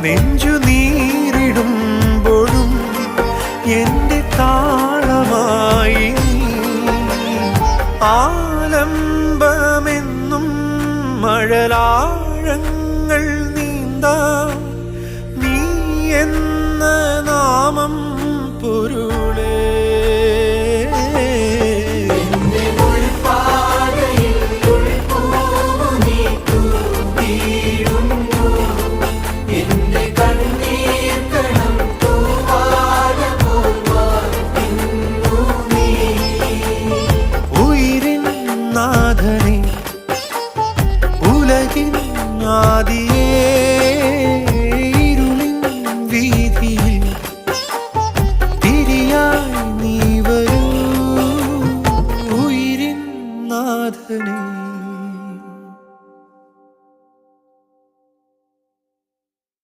നെഞ്ചു നീറിടുമ്പോഴും എൻ്റെ താളമായി ആലംബമെന്നും മഴലാഴങ്ങൾ നീന്താം നീ എന്ന നാമം പൊരുളേ.